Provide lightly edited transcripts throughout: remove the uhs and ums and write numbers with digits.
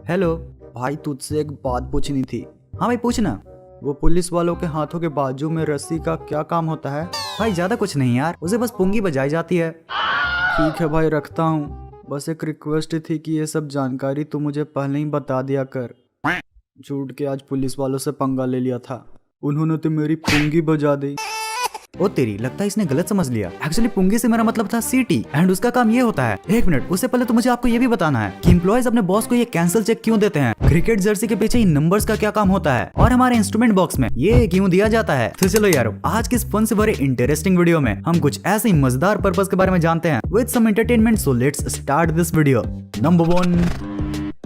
Hello भाई, तुझसे एक बात पूछनी थी। हाँ भाई पूछना। वो पुलिस वालों के हाथों के बाजू में रस्सी का क्या काम होता है? भाई ज्यादा कुछ नहीं यार, उसे बस पुंगी बजाई जाती है। ठीक है भाई, रखता हूँ। बस एक रिक्वेस्ट थी कि ये सब जानकारी तू मुझे पहले ही बता दिया कर। झूठ के आज पुलिस वालों से पंगा ले लिया था, उन्होंने तो मेरी पुंगी बजा दी। ओ तेरी, लगता है इसने गलत समझ लिया। एक्चुअली पुंगी से मेरा मतलब था सीटी, एंड उसका काम ये होता है। एक मिनट, उससे पहले तो मुझे आपको ये भी बताना है कि एम्प्लॉयज अपने बॉस को ये कैंसिल चेक क्यों देते हैं, क्रिकेट जर्सी के पीछे इन नंबर्स का क्या काम होता है, और हमारे इंस्ट्रूमेंट बॉक्स में ये क्यों दिया जाता है। तो चलो यारो, आज की इस फन से भरे इंटरेस्टिंग वीडियो में हम कुछ ऐसे ही मजेदार पर्पस के बारे में जानते हैं with some entertainment. So let's start this video. Number 1,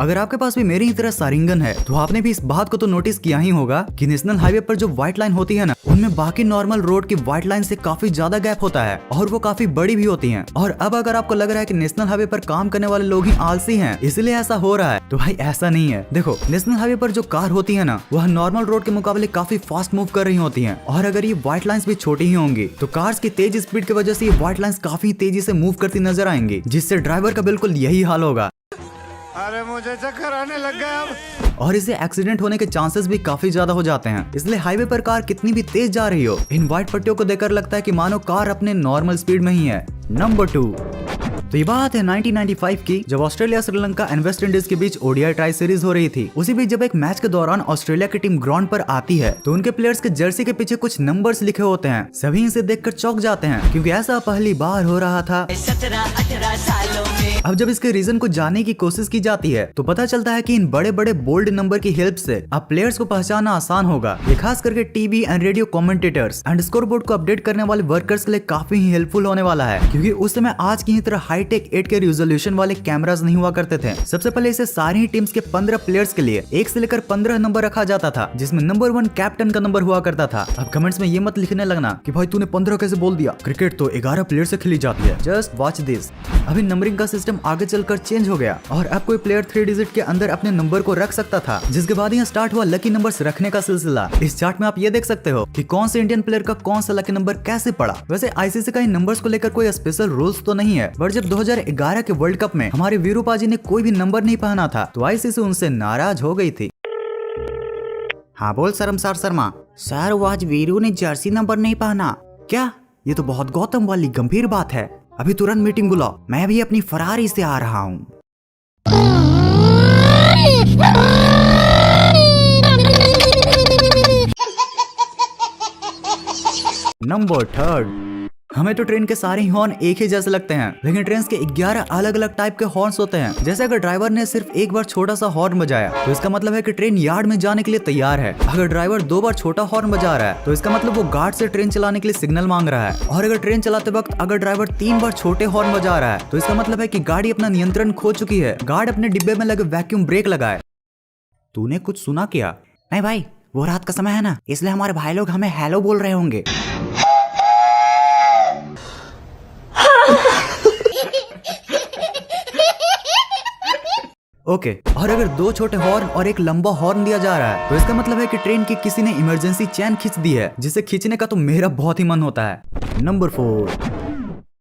अगर आपके पास भी मेरी ही तरह सारिंगन है तो आपने भी इस बात को तो नोटिस किया ही होगा कि नेशनल हाईवे पर जो व्हाइट लाइन होती है ना, उनमें बाकी नॉर्मल रोड की व्हाइट लाइन से काफी ज्यादा गैप होता है और वो काफी बड़ी भी होती हैं। और अब अगर आपको लग रहा है कि नेशनल हाईवे पर काम करने वाले लोग ही आलसी हैं इसलिए ऐसा हो रहा है, तो भाई ऐसा नहीं है। देखो, नेशनल हाईवे पर जो कार होती है ना, वह नॉर्मल रोड के मुकाबले काफी फास्ट मूव कर रही होती है, और अगर ये व्हाइट लाइन्स भी छोटी ही होंगी तो कार्स की तेज स्पीड की वजह से ये व्हाइट लाइन्स काफी तेजी से मूव करती नजर आएंगी, जिससे ड्राइवर का बिल्कुल यही हाल होगा। अरे मुझे चक्कर आने लग गया अब। और इससे एक्सीडेंट होने के चांसेस भी काफी ज्यादा हो जाते हैं। इसलिए हाईवे पर कार कितनी भी तेज जा रही हो, इन व्हाइट पट्टियों को देखकर लगता है कि मानो कार अपने नॉर्मल स्पीड में ही है। नंबर 2, तो ये बात है 1995 की, जब Australia Sri Lanka and West Indies के बीच ओडीआई ट्राई सीरीज हो रही थी। उसी बीच जब एक मैच के दौरान ऑस्ट्रेलिया की टीम ग्राउंड पर आती है तो उनके प्लेयर्स के जर्सी के पीछे कुछ नंबर्स लिखे होते हैं। सभी इसे देखकर चौंक जाते हैं क्योंकि ऐसा पहली बार हो रहा था। 17-18 सालों में अब जब इसके रीजन को जानने की कोशिश की जाती है तो पता चलता है कि इन बड़े बड़े बोल्ड नंबर की हेल्प से अब प्लेयर्स को पहचानना आसान होगा। ये खास करके TV and radio commentators and scoreboard को अपडेट करने वाले वर्कर्स के लिए काफी ही हेल्पफुल होने वाला है, क्योंकि उस समय आज की ही तरह हाईटेक 8K रेजोल्यूशन वाले कैमरास नहीं हुआ करते थे। सबसे पहले इसे सारी ही टीम्स के 15 प्लेयर्स के लिए 1 से लेकर 15 नंबर रखा जाता था, जिसमें नंबर 1 कैप्टन का नंबर हुआ करता था। अब कमेंट्स में ये मत लिखने लगना कि भाई तूने 15 कैसे बोल दिया, क्रिकेट तो 11 प्लेयर से खेली जाती है। Just watch this. अभी नंबरिंग का सिस्टम आगे चलकर चेंज हो गया और अब कोई प्लेयर 3 डिजिट के अंदर अपने नंबर को रख सकता था, जिसके बाद यहाँ स्टार्ट हुआ लकी नंबर्स रखने का सिलसिला। इस चार्ट में आप ये देख सकते हो कि कौन से इंडियन प्लेयर का कौन सा लकी नंबर कैसे पड़ा। वैसे आईसीसी का इन नंबर्स को लेकर कोई स्पेशल रूल्स तो नहीं है, बट जब 2011 के वर्ल्ड कप में हमारे वीरू पाजी ने कोई भी नंबर नहीं पहना था तो आईसीसी उनसे नाराज हो गई थी। हाँ बोल शर्मसार शर्मा। सर वो आज वीरू ने जर्सी नंबर नहीं पहना। क्या? ये तो बहुत गौतम वाली गंभीर बात है। अभी तुरंत मीटिंग बुलाओ, मैं भी अपनी फरारी से आ रहा हूँ। नंबर 3, हमें तो ट्रेन के सारे हॉर्न एक ही जैसे लगते हैं, लेकिन ट्रेन के 11 अलग अलग टाइप के हॉर्न्स होते हैं। जैसे अगर ड्राइवर ने सिर्फ एक बार छोटा सा हॉर्न बजाया तो इसका मतलब है कि ट्रेन यार्ड में जाने के लिए तैयार है। अगर ड्राइवर 2 बार छोटा हॉर्न बजा रहा है तो इसका मतलब वो गार्ड से ट्रेन चलाने के लिए सिग्नल मांग रहा है। और अगर ट्रेन चलाते वक्त अगर ड्राइवर 3 बार छोटे हॉर्न बजा रहा है तो इसका मतलब है कि गाड़ी अपना नियंत्रण खो चुकी है। गार्ड अपने डिब्बे में लगे वैक्यूम ब्रेक लगाए। तूने कुछ सुना क्या? नहीं भाई, वो रात का समय है ना, इसलिए हमारे भाई लोग हमें हेलो बोल रहे होंगे। ओके, और अगर 2 छोटे हॉर्न और एक लंबा हॉर्न दिया जा रहा है तो इसका मतलब है कि ट्रेन की किसी ने इमरजेंसी चैन खींच दी है, जिसे खींचने का तो मेरा बहुत ही मन होता है। नंबर 4,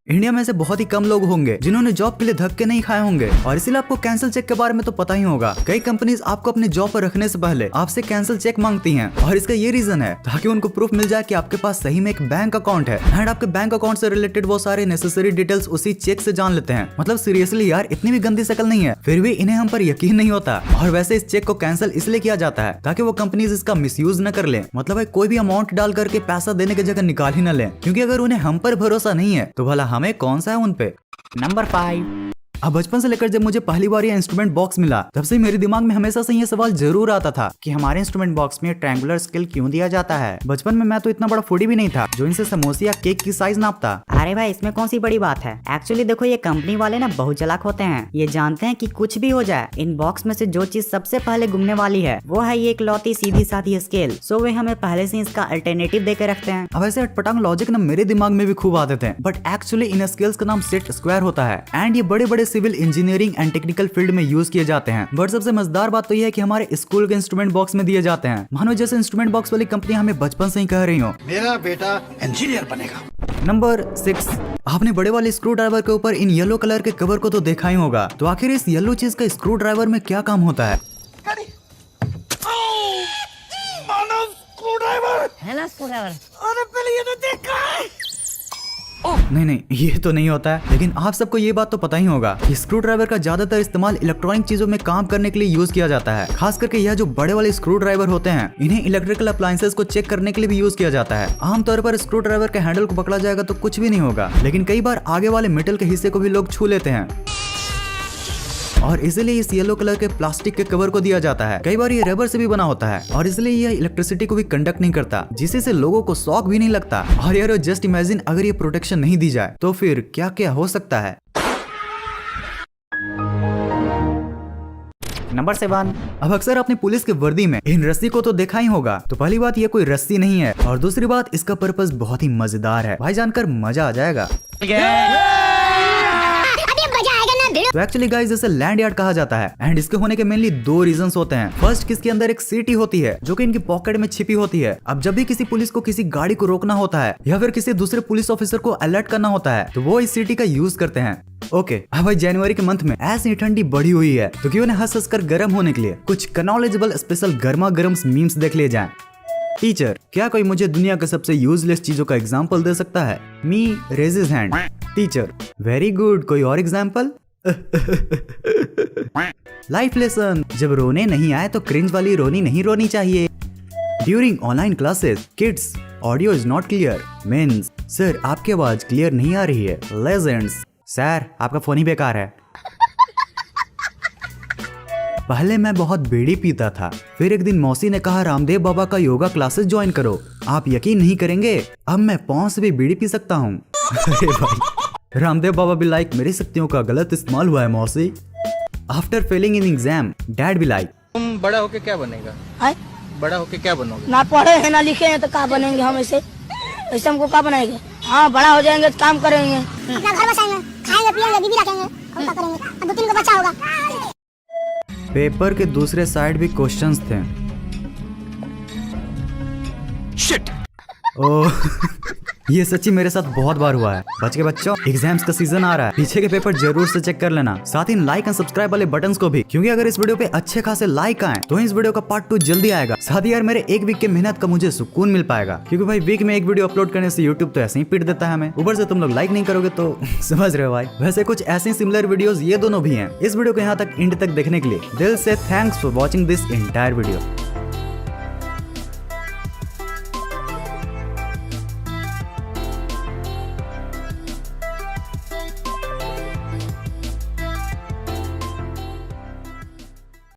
इंडिया में से बहुत ही कम लोग होंगे जिन्होंने जॉब के लिए धक्के नहीं खाए होंगे, और इसीलिए आपको कैंसिल चेक के बारे में तो पता ही होगा। कई कंपनीज आपको अपने जॉब पर रखने से पहले आपसे कैंसिल चेक मांगती हैं, और इसका ये रीजन है ताकि उनको प्रूफ मिल जाए कि आपके पास सही में एक बैंक अकाउंट है, एंड आपके बैंक अकाउंट से रिलेटेड वो सारे नेसेसरी डिटेल्स उसी चेक से जान लेते हैं। मतलब सीरियसली यार, इतनी भी गंदी शक्ल नहीं है, फिर भी इन्हें हम पर यकीन नहीं होता। और वैसे इस चेक को कैंसिल इसलिए किया जाता है ताकि वो कंपनीज इसका मिसयूज न कर ले। मतलब है कोई भी अमाउंट डाल करके पैसा देने की जगह निकाल ही न ले, क्योंकि अगर उन्हें हम पर भरोसा नहीं है तो भला हमें कौन सा है उन पे। नंबर 5, अब बचपन से लेकर जब मुझे पहली बार ये इंस्ट्रूमेंट बॉक्स मिला तब से मेरे दिमाग में हमेशा से ये सवाल जरूर आता था कि हमारे इंस्ट्रूमेंट बॉक्स में ट्रायंगुलर स्केल क्यों दिया जाता है। बचपन में मैं तो इतना बड़ा फूडी भी नहीं था जो इनसे समोसे या केक की साइज नापता। अरे भाई, इसमें कौन सी बड़ी बात है। एक्चुअली देखो, ये कंपनी वाले ना बहुत चालाक होते हैं। ये जानते हैं कि कुछ भी हो जाए, इन बॉक्स में से जो चीज सबसे पहले घूमने वाली है वो है ये एक लौती सीधी साधी स्केल। सो वे हमें पहले से इसका अल्टरनेटिव देकर रखते हैं। अब ऐसे अटपटांग लॉजिक ना मेरे दिमाग में भी खूब आते थे, बट एक्चुअली इन स्केल्स का नाम सेट स्क्वायर होता है, एंड ये बड़े बड़े civil engineering and technical field में यूज किए जाते हैं। बट सबसे मजेदार बात तो यह है कि हमारे स्कूल के इंस्ट्रूमेंट बॉक्स में दिए जाते हैं, मानो जैसे इंस्ट्रूमेंट बॉक्स वाली कंपनी हमें बचपन से ही कह रही हो मेरा बेटा इंजीनियर बनेगा। नंबर 6, आपने बड़े वाले स्क्रू ड्राइवर के ऊपर इन येलो कलर के कवर को तो देखा ही होगा, तो आखिर इस येलो चीज का स्क्रू ड्राइवर में क्या काम होता है? नहीं नहीं, ये तो नहीं होता है। लेकिन आप सबको ये बात तो पता ही होगा कि स्क्रू ड्राइवर का ज्यादातर इस्तेमाल इलेक्ट्रॉनिक चीजों में काम करने के लिए यूज किया जाता है। खास करके यह जो बड़े वाले स्क्रू ड्राइवर होते हैं, इन्हें इलेक्ट्रिकल अप्लायंसेस को चेक करने के लिए भी यूज किया जाता है। आमतौर पर स्क्रू ड्राइवर के हैंडल को पकड़ा जाएगा तो कुछ भी नहीं होगा, लेकिन कई बार आगे वाले मेटल के हिस्से को भी लोग छू लेते हैं और इसलिए इस येलो कलर के प्लास्टिक के कवर को दिया जाता है। कई बार ये रबर से भी बना होता है और इसलिए यह इलेक्ट्रिसिटी को भी कंडक्ट नहीं करता, जिससे लोगों को शॉक भी नहीं लगता। और यार जस्ट इमेजिन अगर ये प्रोटेक्शन नहीं दी जाए तो फिर क्या क्या हो सकता है। नंबर 7। अब अक्सर आपने पुलिस के वर्दी में इन रस्सी को तो देखा ही होगा। तो पहली बात ये कोई रस्सी नहीं है और दूसरी बात इसका पर्पस बहुत ही मजेदार है। भाई जानकर मजा आ जाएगा। तो एक्चुअली गाइस इसे लैंड यार्ड कहा जाता है एंड इसके होने के मेनली 2 रीजंस होते हैं। फर्स्ट, किसके अंदर एक सीटी होती है जो कि इनकी पॉकेट में छिपी होती है। अब जब भी किसी पुलिस को किसी गाड़ी को रोकना होता है या फिर किसी दूसरे पुलिस ऑफिसर को अलर्ट करना होता है तो वो इस सीटी का यूज करते हैं। ओके, अब भाई जनवरी के मंथ में ऐसी ठंडी बढ़ी हुई है तो क्यों न हंस कर गर्म होने के लिए कुछ कनॉलेजेबल स्पेशल गर्मा गर्म मीम्स देख लिए जाएं। टीचर, क्या कोई मुझे दुनिया के सबसे यूजलेस चीजों का एग्जाम्पल दे सकता है? Me raises hand. Teacher, very good, कोई और एग्जाम्पल? लाइफ लेसन, जब रोने नहीं आए तो क्रिंज वाली रोनी नहीं रोनी चाहिए। During online classes kids audio is not clear. Means sir आपकी आवाज क्लियर नहीं आ रही है। लेजेंड्स, सर आपका फोन ही बेकार है। पहले मैं बहुत बीड़ी पीता था, फिर एक दिन मौसी ने कहा रामदेव बाबा का योगा क्लासेस ज्वाइन करो। आप यकीन नहीं करेंगे, अब मैं पाँव से भी बीड़ी पी सकता हूँ। अरे भाई, रामदेव बाबा भी लाइक मेरी शक्तियों का गलत इस्तेमाल हुआ है मौसी। After failing in exam dad भी लाइक तुम बड़ा होके क्या बनेगा? है? बड़ा होके क्या बनोगे? ना पढ़े हैं ना लिखे हैं तो क्या बनेंगे हम ऐसे हमको क्या बनाएंगे? हाँ, बड़ा हो जाएंगे तो काम करेंगे, अपना घर बसाएंगे, खाएंगे पिएंगे, बीवी रखेंगे, हम क्या करेंगे? और 2-3 को बच्चा होगा। पेपर के दूसरे साइड भी क्वेश्चंस थे। शिट। ओह ये सच्ची मेरे साथ बहुत बार हुआ है। बच के बच्चों, एग्जाम्स का सीजन आ रहा है, पीछे के पेपर जरूर से चेक कर लेना। साथ ही लाइक एंड सब्सक्राइब वाले बटन्स को भी, क्योंकि अगर इस वीडियो पे अच्छे खासे लाइक आए तो इस वीडियो का पार्ट 2 जल्दी आएगा। साथ ही यार मेरे 1 वीक के मेहनत का मुझे सुकून मिल पाएगा, क्योंकि भाई वीक में 1 वीडियो अपलोड करने से यूट्यूब तो ऐसे ही पीट देता है हमें। ऊपर से तुम लोग लाइक नहीं करोगे तो समझ रहे हो भाई। वैसे कुछ ऐसे सिमिलर वीडियोस ये दोनों भी हैं। इस वीडियो को यहाँ तक एंड तक देखने के लिए दिल से thanks for watching this entire video.